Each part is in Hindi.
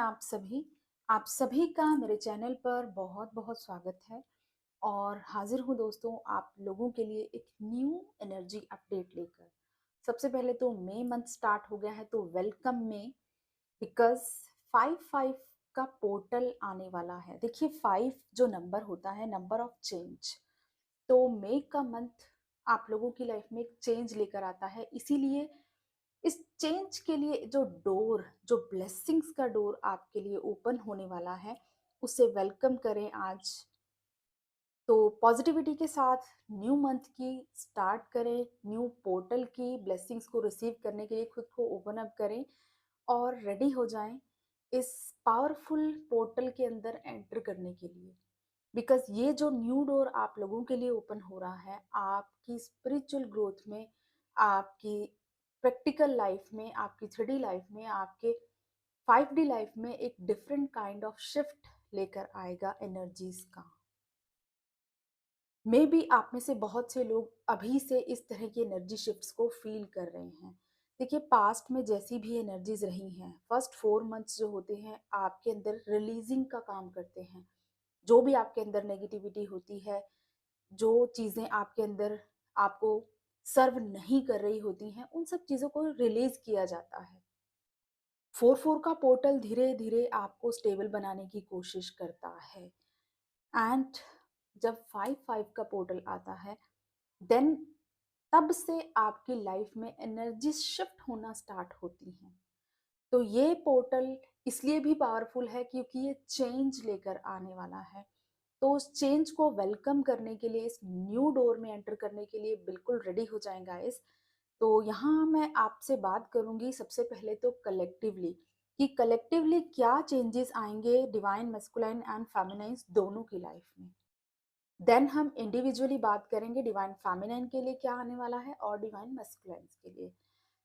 आप सभी का मेरे चैनल पर बहुत-बहुत स्वागत है और हाज़िर हूँ दोस्तों आप लोगों के लिए एक न्यू एनर्जी अपडेट लेकर। सबसे पहले तो मई मंथ स्टार्ट हो गया है तो वेलकम मई बिकॉज़ 5-5 का पोर्टल आने वाला है। देखिए 5 जो नंबर होता है नंबर ऑफ चेंज। तो मई का मंथ आप लोगों की लाइफ में एक चेंज लेकर आता है, इसीलिए इस चेंज के लिए जो ब्लेसिंग्स का डोर आपके लिए ओपन होने वाला है, उसे वेलकम करें आज। तो पॉजिटिविटी के साथ न्यू मंथ की स्टार्ट करें, न्यू पोर्टल की ब्लेसिंग्स को रिसीव करने के लिए खुद को ओपन अप करें और रेडी हो जाएं इस पावरफुल पोर्टल के अंदर एंटर करने के लिए। बिकॉज ये जो न्यू डोर आप लोगों के लिए ओपन हो रहा है आपकी स्पिरिचुअल ग्रोथ में, आपकी प्रैक्टिकल लाइफ में, आपकी 3D लाइफ में, आपके 5D लाइफ में एक डिफरेंट काइंड ऑफ शिफ्ट लेकर आएगा एनर्जीज का। मे बी आप में से बहुत से लोग अभी से इस तरह की एनर्जी शिफ्ट्स को फील कर रहे हैं। देखिए पास्ट में जैसी भी एनर्जीज रही हैं, फर्स्ट 4 मंथ्स जो होते हैं आपके अंदर रिलीजिंग का काम करते हैं। जो भी आपके अंदर नेगेटिविटी होती है, जो चीज़ें आपके अंदर आपको सर्व नहीं कर रही होती हैं, उन सब चीज़ों को रिलीज किया जाता है। 4-4 का पोर्टल धीरे धीरे आपको स्टेबल बनाने की कोशिश करता है एंड जब 5-5 का पोर्टल आता है देन तब से आपकी लाइफ में एनर्जी शिफ्ट होना स्टार्ट होती हैं। तो ये पोर्टल इसलिए भी पावरफुल है क्योंकि ये चेंज लेकर आने वाला है। तो उस चेंज को वेलकम करने के लिए, इस न्यू डोर में एंटर करने के लिए बिल्कुल रेडी हो जाएं गाइस। तो यहाँ मैं आपसे बात करूंगी सबसे पहले तो कलेक्टिवली कि कलेक्टिवली क्या चेंजेस आएंगे डिवाइन मैस्कुलाइन एंड फेमिनाइन दोनों की लाइफ में। देन हम इंडिविजुअली बात करेंगे डिवाइन फेमिनाइन के लिए क्या आने वाला है और डिवाइन मैस्कुलाइन के लिए।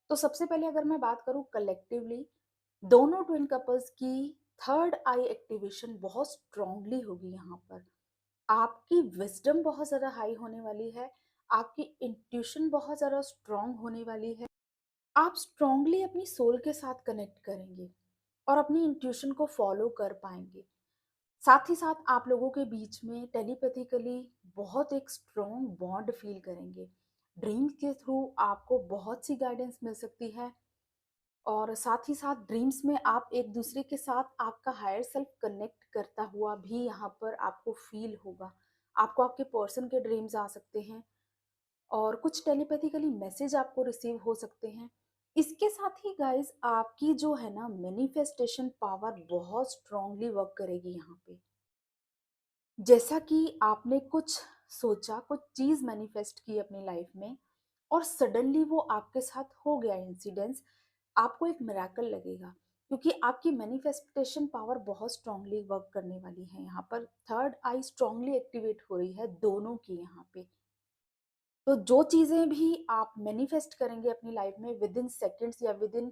तो सबसे पहले अगर मैं बात करूं कलेक्टिवली, दोनों ट्विन कपल्स की थर्ड आई एक्टिवेशन बहुत स्ट्रांगली होगी यहाँ पर। आपकी विजडम बहुत ज़्यादा हाई होने वाली है, आपकी इंट्यूशन बहुत ज़्यादा स्ट्रांग होने वाली है। आप स्ट्रांगली अपनी सोल के साथ कनेक्ट करेंगे और अपनी इंट्यूशन को फॉलो कर पाएंगे। साथ ही साथ आप लोगों के बीच में टेलीपैथिकली बहुत एक स्ट्रॉन्ग बॉन्ड फील करेंगे। ड्रीम्स के थ्रू आपको बहुत सी गाइडेंस मिल सकती है और साथ ही साथ ड्रीम्स में आप एक दूसरे के साथ आपका हायर सेल्फ कनेक्ट करता हुआ भी यहाँ पर आपको फील होगा। आपको आपके पर्सन के ड्रीम्स आ सकते हैं और कुछ टेलीपैथिकली मैसेज आपको रिसीव हो सकते हैं। इसके साथ ही गाइस आपकी जो है ना मैनिफेस्टेशन पावर बहुत स्ट्रांगली वर्क करेगी यहाँ पे। जैसा कि आपने कुछ सोचा, कुछ चीज़ मैनिफेस्ट की अपनी लाइफ में और सडनली वो आपके साथ हो गया इंसिडेंस, आपको एक मिरेकल लगेगा क्योंकि आपकी मैनिफेस्टेशन पावर बहुत स्ट्रांगली वर्क करने वाली है। यहाँ पर थर्ड आई स्ट्रांगली एक्टिवेट हो रही है दोनों की यहाँ पे। तो जो चीज़ें भी आप मैनिफेस्ट करेंगे अपनी लाइफ में विद इन सेकेंड्स या विद इन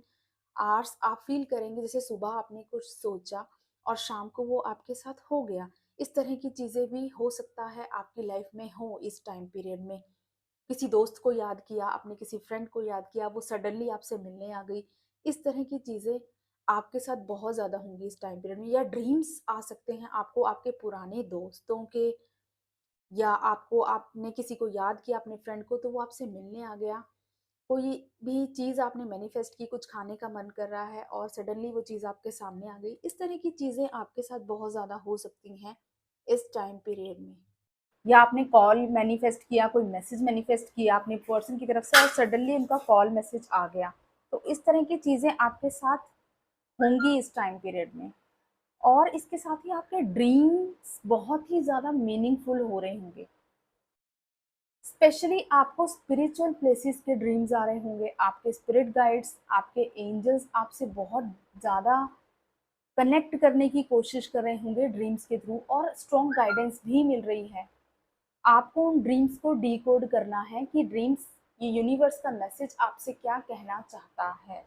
आवर्स आप फील करेंगे जैसे सुबह आपने कुछ सोचा और शाम को वो आपके साथ हो गया। इस तरह की चीज़ें भी हो सकता है आपकी लाइफ में हो इस टाइम पीरियड में। किसी दोस्त को याद किया, आपने किसी फ्रेंड को याद किया, वो सडनली आपसे मिलने आ गई। इस तरह की चीज़ें आपके साथ बहुत ज़्यादा होंगी इस टाइम पीरियड में। या ड्रीम्स आ सकते हैं आपको आपके पुराने दोस्तों के, या आपको आपने किसी को याद किया अपने फ्रेंड को तो वो आपसे मिलने आ गया। कोई भी चीज़ आपने मैनिफेस्ट की, कुछ खाने का मन कर रहा है और सडनली वो चीज़ आपके सामने आ गई। इस तरह की चीज़ें आपके साथ बहुत ज़्यादा हो सकती हैं इस टाइम पीरियड में। या आपने कॉल मैनिफेस्ट किया, कोई मैसेज मैनिफेस्ट किया अपने पर्सन की तरफ से और सडनली उनका कॉल मैसेज आ गया। तो इस तरह की चीज़ें आपके साथ होंगी इस टाइम पीरियड में। और इसके साथ ही आपके ड्रीम्स बहुत ही ज़्यादा मीनिंगफुल हो रहे होंगे। स्पेशली आपको स्पिरिचुअल प्लेसेस के ड्रीम्स आ रहे होंगे, आपके स्पिरिट गाइड्स, आपके एंजल्स आपसे बहुत ज़्यादा कनेक्ट करने की कोशिश कर रहे होंगे ड्रीम्स के थ्रू और स्ट्रॉन्ग गाइडेंस भी मिल रही है। आपको उन ड्रीम्स को डीकोड करना है कि ड्रीम्स, ये यूनिवर्स का मैसेज आपसे क्या कहना चाहता है।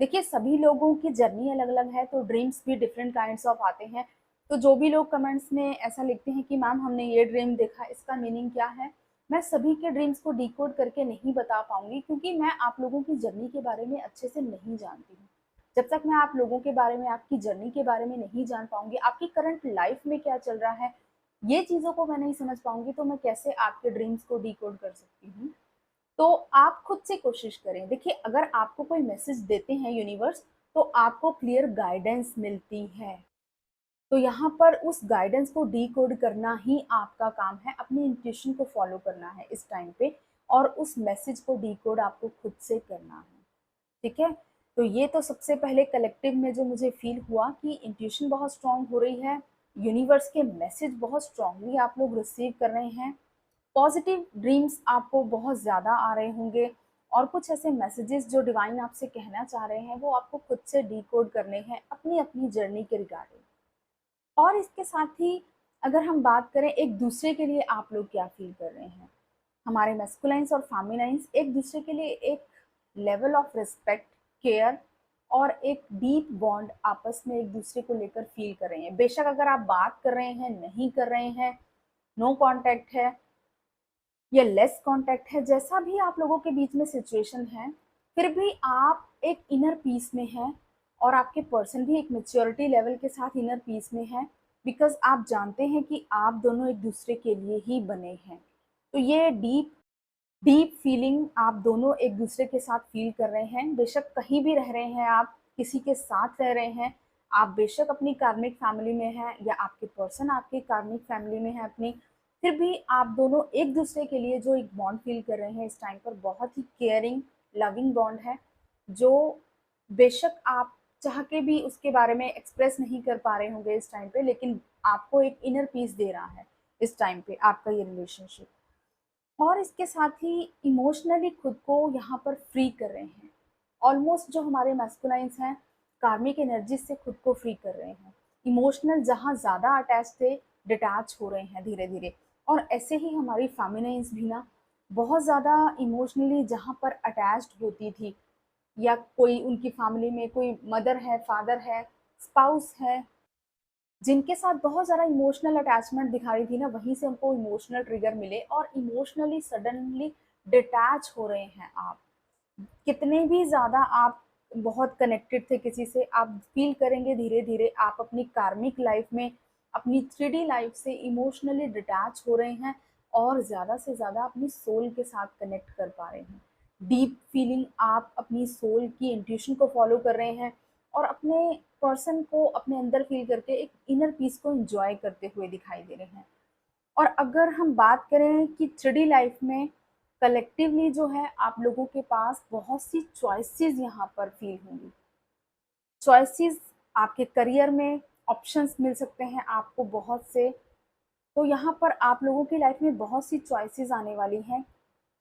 देखिए सभी लोगों की जर्नी अलग अलग है तो ड्रीम्स भी डिफरेंट काइंड्स ऑफ आते हैं। तो जो भी लोग कमेंट्स में ऐसा लिखते हैं कि मैम हमने ये ड्रीम देखा, इसका मीनिंग क्या है, मैं सभी के ड्रीम्स को डिकोड करके नहीं बता पाऊंगी क्योंकि मैं आप लोगों की जर्नी के बारे में अच्छे से नहीं जानती हूँ। जब तक मैं आप लोगों के बारे में, आपकी जर्नी के बारे में नहीं जान पाऊँगी, आपकी करंट लाइफ में क्या चल रहा है, ये चीज़ों को मैं नहीं समझ पाऊँगी, तो मैं कैसे आपके ड्रीम्स को डिकोड कर सकती हूँ? तो आप खुद से कोशिश करें। देखिए, अगर आपको कोई मैसेज देते हैं यूनिवर्स, तो आपको क्लियर गाइडेंस मिलती है। तो यहाँ पर उस गाइडेंस को डिकोड करना ही आपका काम है, अपनी इंट्यूशन को फॉलो करना है इस टाइम पे, और उस मैसेज को डिकोड आपको खुद से करना है। ठीक है? तो ये तो सबसे पहले कलेक्टिव में जो मुझे फ़ील हुआ कि इंट्यूशन बहुत स्ट्रॉन्ग हो रही है, यूनिवर्स के मैसेज बहुत स्ट्रॉन्गली आप लोग रिसीव कर रहे हैं, पॉजिटिव ड्रीम्स आपको बहुत ज़्यादा आ रहे होंगे, और कुछ ऐसे मैसेजेस जो डिवाइन आपसे कहना चाह रहे हैं, वो आपको खुद से डिकोड करने हैं अपनी-अपनी जर्नी के रिगार्डिंग। और इसके साथ ही अगर हम बात करें एक दूसरे के लिए आप लोग क्या फ़ील कर रहे हैं? हमारे मैस्कुलाइन्स और फेमिनाइन्स एक दूसरे के लिए एक लेवल ऑफ रिस्पेक्ट, केयर और एक डीप बॉन्ड आपस में एक दूसरे को लेकर फील कर रहे हैं। बेशक अगर आप बात कर रहे हैं, नहीं कर रहे हैं, नो कॉन्टैक्ट है या लेस कॉन्टैक्ट है, जैसा भी आप लोगों के बीच में सिचुएशन है, फिर भी आप एक इनर पीस में हैं, और आपके पर्सन भी एक मैच्योरिटी लेवल के साथ इनर पीस में है, बिकॉज़ आप जानते हैं कि आप दोनों एक दूसरे के लिए ही बने हैं। तो ये डीप डीप फीलिंग आप दोनों एक दूसरे के साथ फील कर रहे हैं। बेशक कहीं भी रह रहे हैं आप, किसी के साथ रह रहे हैं, आप बेशक अपनी कार्मिक फैमिली में हैं या आपके पर्सन आपकी कार्मिक फैमिली में है अपनी, फिर भी आप दोनों एक दूसरे के लिए जो एक बॉन्ड फील कर रहे हैं इस टाइम पर, बहुत ही केयरिंग, लविंग बॉन्ड है, जो बेशक आप चाह के भी उसके बारे में एक्सप्रेस नहीं कर पा रहे होंगे इस टाइम पे, लेकिन आपको एक इनर पीस दे रहा है इस टाइम पे आपका ये रिलेशनशिप। और इसके साथ ही इमोशनली खुद को यहाँ पर फ्री कर रहे हैं। ऑलमोस्ट जो हमारे मैस्कुलाइन्स हैं, कार्मिक एनर्जी से खुद को फ्री कर रहे हैं। इमोशनल जहाँ ज़्यादा अटैच थे, डिटैच हो रहे हैं धीरे-धीरे। और ऐसे ही हमारी फेमिनाइन्स भी ना बहुत ज़्यादा इमोशनली जहाँ पर अटैच्ड होती थी, या कोई उनकी फैमिली में कोई मदर है, फादर है, स्पाउस है, जिनके साथ बहुत ज़्यादा इमोशनल अटैचमेंट दिखाई थी ना, वहीं से उनको इमोशनल ट्रिगर मिले और इमोशनली सडनली डिटैच हो रहे हैं आप। कितने भी ज़्यादा आप बहुत कनेक्टेड थे किसी से, आप फ़ील करेंगे धीरे-धीरे आप अपनी कार्मिक लाइफ़ में, अपनी 3D लाइफ़ से इमोशनली डिटैच हो रहे हैं, और ज़्यादा से ज़्यादा अपनी सोल के साथ कनेक्ट कर पा रहे हैं। डीप फीलिंग आप अपनी सोल की इंट्यूशन को फ़ॉलो कर रहे हैं, और अपने पर्सन को अपने अंदर फ़ील करके एक इनर पीस को एन्जॉय करते हुए दिखाई दे रहे हैं। और अगर हम बात करें कि 3D लाइफ में कलेक्टिवली जो है, आप लोगों के पास बहुत सी चॉइसेस यहाँ पर फील होंगी। चॉइसेस आपके करियर में ऑप्शंस मिल सकते हैं आपको बहुत से। तो यहाँ पर आप लोगों की लाइफ में बहुत सी चॉइसेस आने वाली हैं।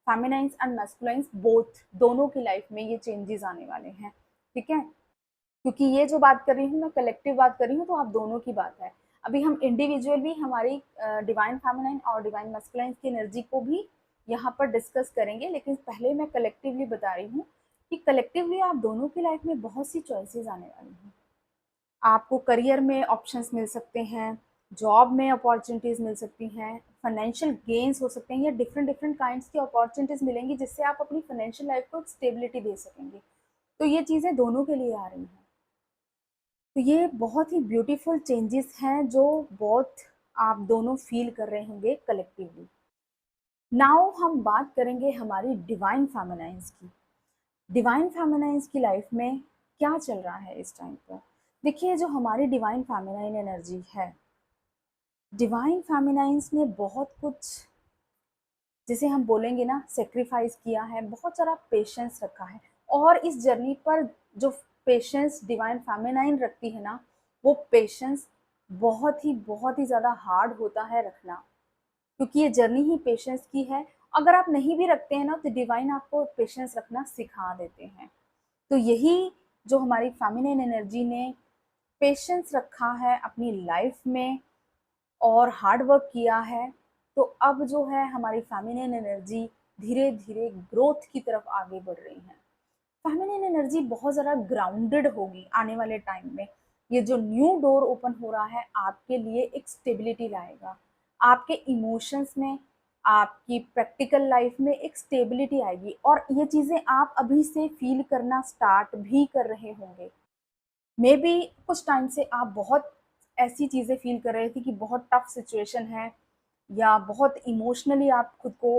फेमिनाइन्स एंड मैस्कुलाइन्स बोथ, दोनों की लाइफ में ये चेंजेस आने वाले हैं। ठीक है? क्योंकि ये जो बात कर रही हूँ मैं, कलेक्टिव बात कर रही हूँ, तो आप दोनों की बात है। अभी हम इंडिविजुअल भी हमारी डिवाइन फेमिनाइन और डिवाइन मैस्कुलाइन की एनर्जी को भी यहाँ पर डिस्कस करेंगे, लेकिन पहले मैं कलेक्टिवली बता रही हूँ कि कलेक्टिवली आप दोनों की लाइफ में बहुत सी चॉइसेस आने वाली हैं। आपको करियर में ऑप्शंस मिल सकते हैं, जॉब में अपॉर्चुनिटीज़ मिल सकती हैं, फाइनेंशियल गेन्स हो सकते हैं, या डिफरेंट डिफरेंट काइंड्स की अपॉर्चुनिटीज़ मिलेंगी जिससे आप अपनी फाइनेंशियल लाइफ को एक स्टेबिलिटी दे सकेंगे। तो ये चीज़ें दोनों के लिए आ रही हैं। तो ये बहुत ही ब्यूटीफुल चेंजेस हैं जो बोथ आप दोनों फील कर रहे होंगे कलेक्टिवली। नाउ हम बात करेंगे हमारी डिवाइन फेमिनाइन्स की। डिवाइन फेमिनाइन्स की लाइफ में क्या चल रहा है इस टाइम पर? देखिए, जो हमारी डिवाइन फेमिनाइन एनर्जी है, डिवाइन फेमिनाइन्स ने बहुत कुछ, जिसे हम बोलेंगे ना, सेक्रीफाइस किया है, बहुत सारा पेशेंस रखा है। और इस जर्नी पर जो पेशेंस डिवाइन फेमिनाइन रखती है ना, वो पेशेंस बहुत ही ज़्यादा हार्ड होता है रखना, क्योंकि ये जर्नी ही पेशेंस की है। अगर आप नहीं भी रखते हैं ना, तो डिवाइन आपको पेशेंस रखना सिखा देते हैं। तो यही जो हमारी फेमिनाइन एनर्जी ने पेशेंस रखा है अपनी लाइफ में और हार्ड वर्क किया है, तो अब जो है हमारी फेमिनिन एनर्जी धीरे-धीरे ग्रोथ की तरफ आगे बढ़ रही है। फेमिनिन एनर्जी बहुत ज़्यादा ग्राउंडेड होगी आने वाले टाइम में। ये जो न्यू डोर ओपन हो रहा है आपके लिए एक स्टेबिलिटी लाएगा। आपके इमोशंस में, आपकी प्रैक्टिकल लाइफ में एक स्टेबिलिटी आएगी, और ये चीज़ें आप अभी से फील करना स्टार्ट भी कर रहे होंगे। मे बी कुछ टाइम से आप बहुत ऐसी चीज़ें फील कर रहे थे कि बहुत टफ सिचुएशन है, या बहुत इमोशनली आप खुद को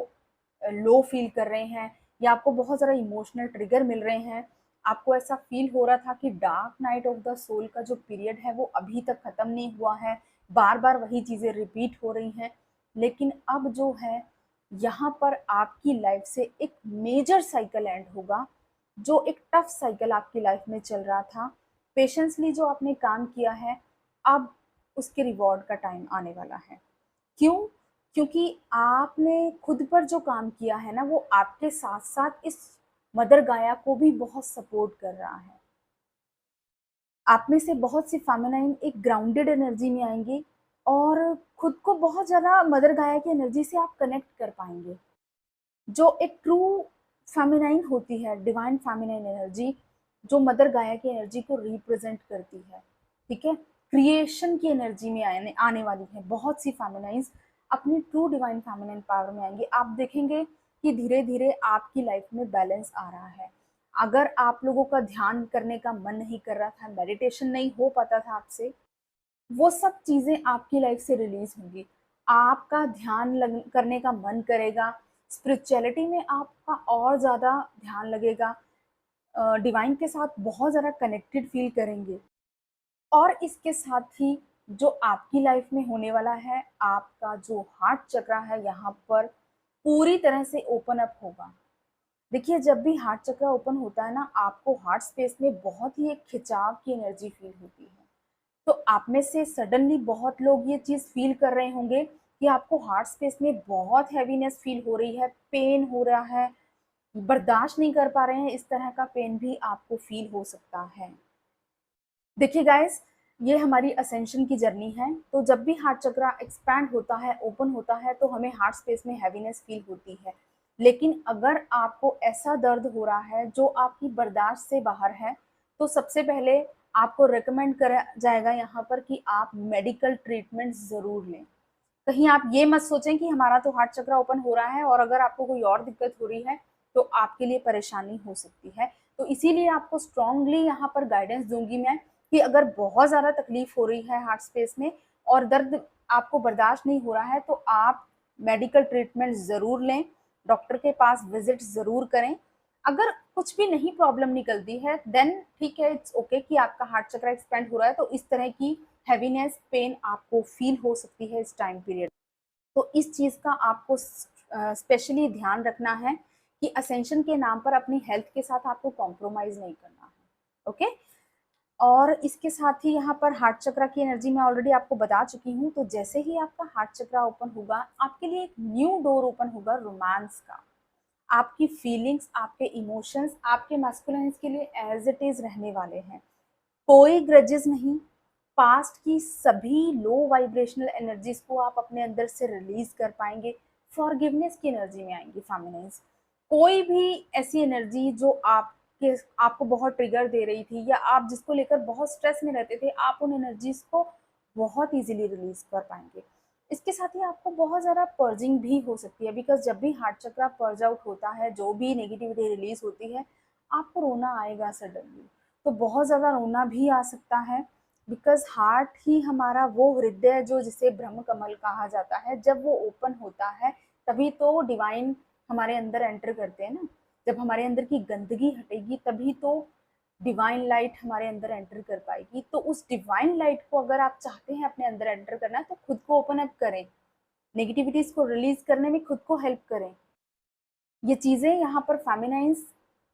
लो फील कर रहे हैं, या आपको बहुत ज़्यादा इमोशनल ट्रिगर मिल रहे हैं। आपको ऐसा फील हो रहा था कि dark night of the soul का जो पीरियड है वो अभी तक ख़त्म नहीं हुआ है, बार बार वही चीज़ें रिपीट हो रही हैं। लेकिन अब जो है, यहाँ पर आपकी लाइफ से एक मेजर साइकिल एंड होगा। जो एक टफ साइकिल आपकी लाइफ में चल रहा था, पेशेंसली जो आपने काम किया है, अब उसके रिवॉर्ड का टाइम आने वाला है। क्यों? क्योंकि आपने खुद पर जो काम किया है ना, वो आपके साथ साथ इस मदर गाया को भी बहुत सपोर्ट कर रहा है। आप में से बहुत सी फेमिनाइन एक ग्राउंडेड एनर्जी में आएंगी, और खुद को बहुत ज़्यादा मदर गाया की एनर्जी से आप कनेक्ट कर पाएंगे। जो एक ट्रू फेमिनाइन होती है, डिवाइन फेमिनाइन एनर्जी, जो मदर गाया की एनर्जी को रिप्रेजेंट करती है, ठीक है, क्रिएशन की एनर्जी में आने वाली है। बहुत सी फेमिनाइंस अपनी ट्रू डिवाइन फेमिनाइन पावर में आएंगी। आप देखेंगे कि धीरे धीरे आपकी लाइफ में बैलेंस आ रहा है। अगर आप लोगों का ध्यान करने का मन नहीं कर रहा था, मेडिटेशन नहीं हो पाता था आपसे, वो सब चीज़ें आपकी लाइफ से रिलीज होंगी। आपका करने का मन करेगा, स्पिरिचुअलिटी में आपका और ज़्यादा ध्यान लगेगा, डिवाइन के साथ बहुत ज़्यादा कनेक्टेड फील करेंगे। और इसके साथ ही जो आपकी लाइफ में होने वाला है, आपका जो हार्ट चक्र है यहाँ पर पूरी तरह से ओपन अप होगा। देखिए, जब भी हार्ट चक्र ओपन होता है ना, आपको हार्ट स्पेस में बहुत ही एक खिंचाव की एनर्जी फील होती है। तो आप में से सडनली बहुत लोग ये चीज़ फील कर रहे होंगे कि आपको हार्ट स्पेस में बहुत हैवीनेस फील हो रही है, पेन हो रहा है, बर्दाश्त नहीं कर पा रहे हैं। इस तरह का पेन भी आपको फील हो सकता है। देखिए गाइस, ये हमारी असेंशन की जर्नी है। तो जब भी हार्ट चक्र एक्सपैंड होता है, ओपन होता है, तो हमें हार्ट स्पेस में हैवीनेस फील होती है। लेकिन अगर आपको ऐसा दर्द हो रहा है जो आपकी बर्दाश्त से बाहर है, तो सबसे पहले आपको रिकमेंड करा जाएगा यहाँ पर कि आप मेडिकल ट्रीटमेंट ज़रूर लें। कहीं आप ये मत सोचें कि हमारा तो हार्ट चक्र ओपन हो रहा है और अगर आपको कोई और दिक्कत हो रही है तो आपके लिए परेशानी हो सकती है। तो इसीलिए आपको स्ट्रांगली यहाँ पर गाइडेंस दूंगी मैं कि अगर बहुत ज़्यादा तकलीफ हो रही है हार्ट स्पेस में और दर्द आपको बर्दाश्त नहीं हो रहा है, तो आप मेडिकल ट्रीटमेंट ज़रूर लें, डॉक्टर के पास विजिट ज़रूर करें। अगर कुछ भी नहीं प्रॉब्लम निकलती है, देन ठीक है, इट्स ओके कि आपका हार्ट चक्र एक्सपेंड हो रहा है, तो इस तरह की हैवीनेस, पेन आपको फील हो सकती है इस टाइम पीरियड। तो इस चीज़ का आपको स्पेशली ध्यान रखना है कि असेंशन के नाम पर अपनी हेल्थ के साथ आपको कॉम्प्रोमाइज़ नहीं करना है। ओके? और इसके साथ ही यहाँ पर हार्ट चक्र की एनर्जी मैं ऑलरेडी आपको बता चुकी हूँ। तो जैसे ही आपका हार्ट चक्र ओपन होगा, आपके लिए एक न्यू डोर ओपन होगा रोमांस का। आपकी फीलिंग्स, आपके इमोशंस, आपके मैस्कुलिन्स के लिए एज इट इज़ रहने वाले हैं। कोई ग्रजेस नहीं। पास्ट की सभी लो वाइब्रेशनल एनर्जीज को आप अपने अंदर से रिलीज कर पाएंगे। फॉरगिवनेस की एनर्जी में आएंगी फेमिनिन्स। कोई भी ऐसी एनर्जी जो आपको बहुत ट्रिगर दे रही थी, या आप जिसको लेकर बहुत स्ट्रेस में रहते थे, आप उन एनर्जीज को बहुत इजीली रिलीज कर पाएंगे। इसके साथ ही आपको बहुत ज़्यादा पर्जिंग भी हो सकती है, बिकॉज जब भी हार्ट चक्र पर्ज आउट होता है, जो भी नेगेटिविटी रिलीज होती है, आपको रोना आएगा सडनली। तो बहुत ज़्यादा रोना भी आ सकता है, बिकॉज हार्ट ही हमारा वो हृदय है जो जिसे ब्रह्म कमल कहा जाता है। जब वो ओपन होता है तभी तो डिवाइन हमारे अंदर एंटर करते हैं ना। जब हमारे अंदर की गंदगी हटेगी तभी तो डिवाइन लाइट हमारे अंदर एंटर कर पाएगी। तो उस डिवाइन लाइट को अगर आप चाहते हैं अपने अंदर एंटर करना, तो खुद को ओपन अप करें, नेगेटिविटीज को रिलीज करने में खुद को हेल्प करें। ये चीज़ें यहाँ पर फेमिनाइंस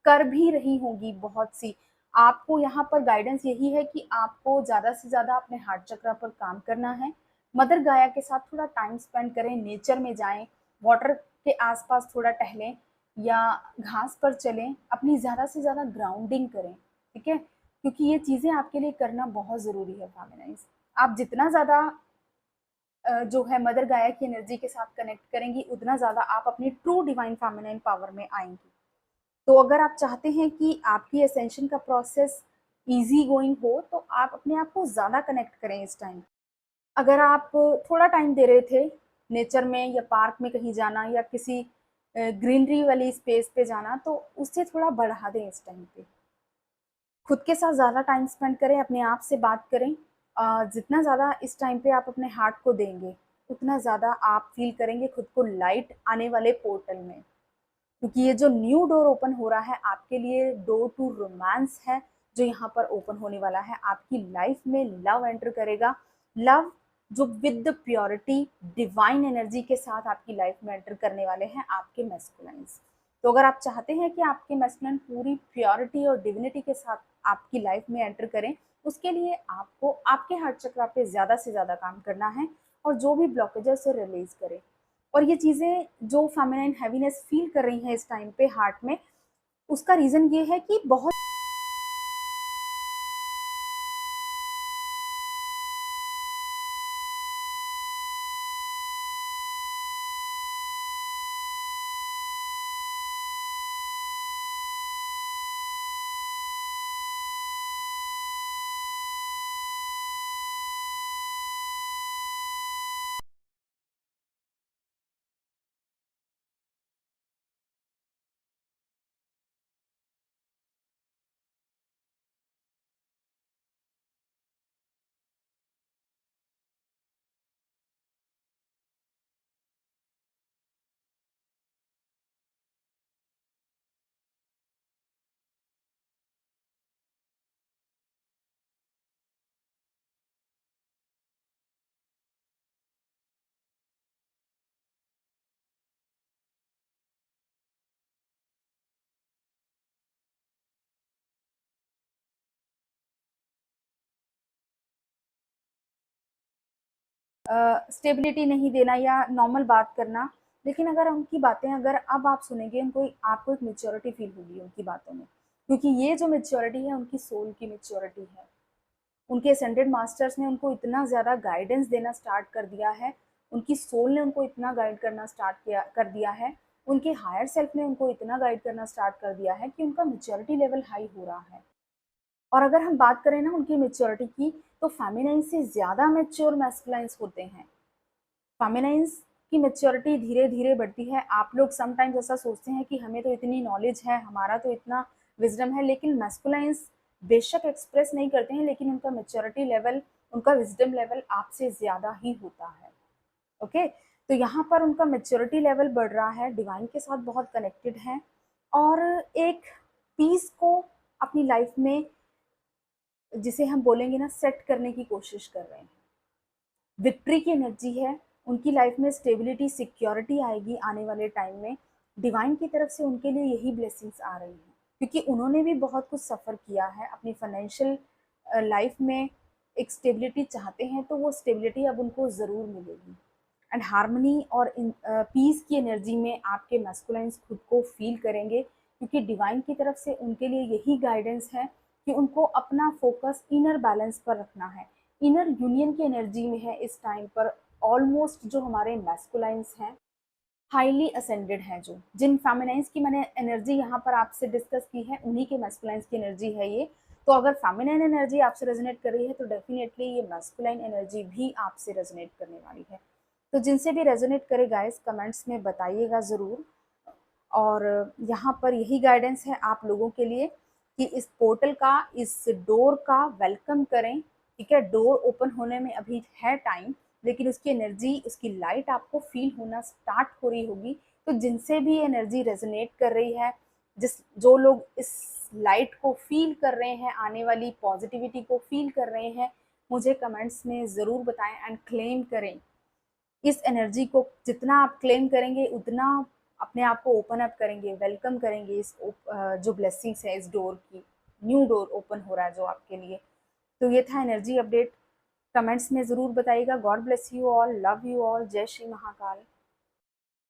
कर भी रही होंगी बहुत सी। आपको यहाँ पर गाइडेंस यही है कि आपको ज़्यादा से ज़्यादा अपने हार्ट चक्र पर काम करना है। मदर गाया के साथ थोड़ा टाइम स्पेंड करें, नेचर में जाएं, वाटर के आसपास थोड़ा टहलें या घास पर चलें, अपनी ज़्यादा से ज़्यादा ग्राउंडिंग करें। ठीक है? क्योंकि ये चीज़ें आपके लिए करना बहुत ज़रूरी है फेमिनाइंस। आप जितना ज़्यादा जो है मदर गाया की एनर्जी के साथ कनेक्ट करेंगी, उतना ज़्यादा आप अपनी ट्रू डिवाइन फेमिनाइन पावर में आएंगी। तो अगर आप चाहते हैं कि आपकी असेंशन का प्रोसेस ईजी गोइंग हो, तो आप अपने आप को ज़्यादा कनेक्ट करें इस टाइम। अगर आप थोड़ा टाइम दे रहे थे नेचर में या पार्क में कहीं जाना या किसी ग्रीनरी वाली स्पेस पे जाना, तो उससे थोड़ा बढ़ा दें इस टाइम पे। खुद के साथ ज़्यादा टाइम स्पेंड करें, अपने आप से बात करें। जितना ज़्यादा इस टाइम पे आप अपने हार्ट को देंगे, उतना ज़्यादा आप फ़ील करेंगे खुद को लाइट आने वाले पोर्टल में। क्योंकि ये जो न्यू डोर ओपन हो रहा है आपके लिए, डोर टू रोमांस है जो यहाँ पर ओपन होने वाला है। आपकी लाइफ में लव एंटर करेगा। लव जो with the purity, divine energy के साथ आपकी लाइफ में एंटर करने वाले हैं आपके मैस्कुलाइंस। तो अगर आप चाहते हैं कि आपके मैस्कुलाइन पूरी प्योरिटी और डिविनिटी के साथ आपकी लाइफ में एंटर करें, उसके लिए आपको आपके हार्ट चक्रा पे ज़्यादा से ज़्यादा काम करना है और जो भी ब्लॉकेजेस से रिलीज करें। और ये चीज़ें जो फेमिनाइन हैवीनेस फील कर रही हैं इस टाइम पे हार्ट में, उसका रीज़न ये है कि बहुत स्टेबिलिटी नहीं देना या नॉर्मल बात करना। लेकिन अगर उनकी बातें अगर अब आप सुनेंगे, उनको आपको एक मेच्योरिटी फील होगी उनकी बातों में, क्योंकि ये जो मेच्योरिटी है उनकी सोल की मेच्योरिटी है। उनके असेंडेड मास्टर्स ने उनको इतना ज़्यादा गाइडेंस देना स्टार्ट कर दिया है, उनकी सोल ने उनको इतना गाइड करना स्टार्ट किया कर दिया है, उनके हायर सेल्फ ने उनको इतना गाइड करना स्टार्ट कर दिया है कि उनका मेच्योरिटी लेवल हाई हो रहा है। और अगर हम बात करें ना उनकी मेच्योरिटी की, तो फेमिनाइन से ज़्यादा मेच्योर मैस्कुलाइंस होते हैं। फेमिनाइन्स की मेच्योरिटी धीरे धीरे बढ़ती है। आप लोग समटाइम्स ऐसा सोचते हैं कि हमें तो इतनी नॉलेज है, हमारा तो इतना विजडम है, लेकिन मैस्कुलाइंस बेशक एक्सप्रेस नहीं करते हैं, लेकिन उनका मेच्योरिटी लेवल, उनका विजडम लेवल आपसे ज़्यादा ही होता है। ओके, तो यहाँ पर उनका मेच्योरिटी लेवल बढ़ रहा है, डिवाइन के साथ बहुत कनेक्टेड है और एक पीस को अपनी लाइफ में, जिसे हम बोलेंगे ना, सेट करने की कोशिश कर रहे हैं। विक्ट्री की एनर्जी है, उनकी लाइफ में स्टेबिलिटी, सिक्योरिटी आएगी आने वाले टाइम में। डिवाइन की तरफ से उनके लिए यही ब्लेसिंग्स आ रही हैं, क्योंकि उन्होंने भी बहुत कुछ सफ़र किया है अपनी फाइनेंशियल लाइफ में। एक स्टेबिलिटी चाहते हैं तो वो स्टेबिलिटी अब उनको ज़रूर मिलेगी। एंड हार्मनी और पीस की एनर्जी में आपके मैस्कुलाइंस खुद को फील करेंगे, क्योंकि डिवाइन की तरफ से उनके लिए यही गाइडेंस है कि उनको अपना फोकस इनर बैलेंस पर रखना है। इनर यूनियन की एनर्जी में है इस टाइम पर। ऑलमोस्ट जो हमारे मैस्कुलाइंस हैं हाईली असेंडेड हैं, जो जिन फेमिनाइंस की मैंने एनर्जी यहाँ पर आपसे डिस्कस की है, उन्हीं के मैस्कुलाइंस की एनर्जी है ये। तो अगर फेमिनाइन एनर्जी आपसे रेजोनेट कर रही है तो डेफिनेटली ये मैस्कुलाइन एनर्जी भी आपसे रेजोनेट करने वाली है। तो जिनसे भी रेजोनेट करे गाइस, कमेंट्स में बताइएगा ज़रूर। और यहाँ पर यही गाइडेंस है आप लोगों के लिए कि इस पोर्टल का, इस डोर का वेलकम करें। ठीक है, डोर ओपन होने में अभी है टाइम, लेकिन उसकी एनर्जी, उसकी लाइट आपको फील होना स्टार्ट हो रही होगी। तो जिनसे भी एनर्जी रेजोनेट कर रही है, जो लोग इस लाइट को फील कर रहे हैं, आने वाली पॉजिटिविटी को फील कर रहे हैं, मुझे कमेंट्स में ज़रूर बताएं एंड क्लेम करें। इस एनर्जी को जितना आप क्लेम करेंगे, उतना अपने आप को ओपन अप करेंगे, वेलकम करेंगे इस जो ब्लेसिंग्स है, इस डोर की। न्यू डोर ओपन हो रहा है जो आपके लिए। तो ये था एनर्जी अपडेट। कमेंट्स में ज़रूर बताइएगा। God bless you all, love you all, जय श्री महाकाल।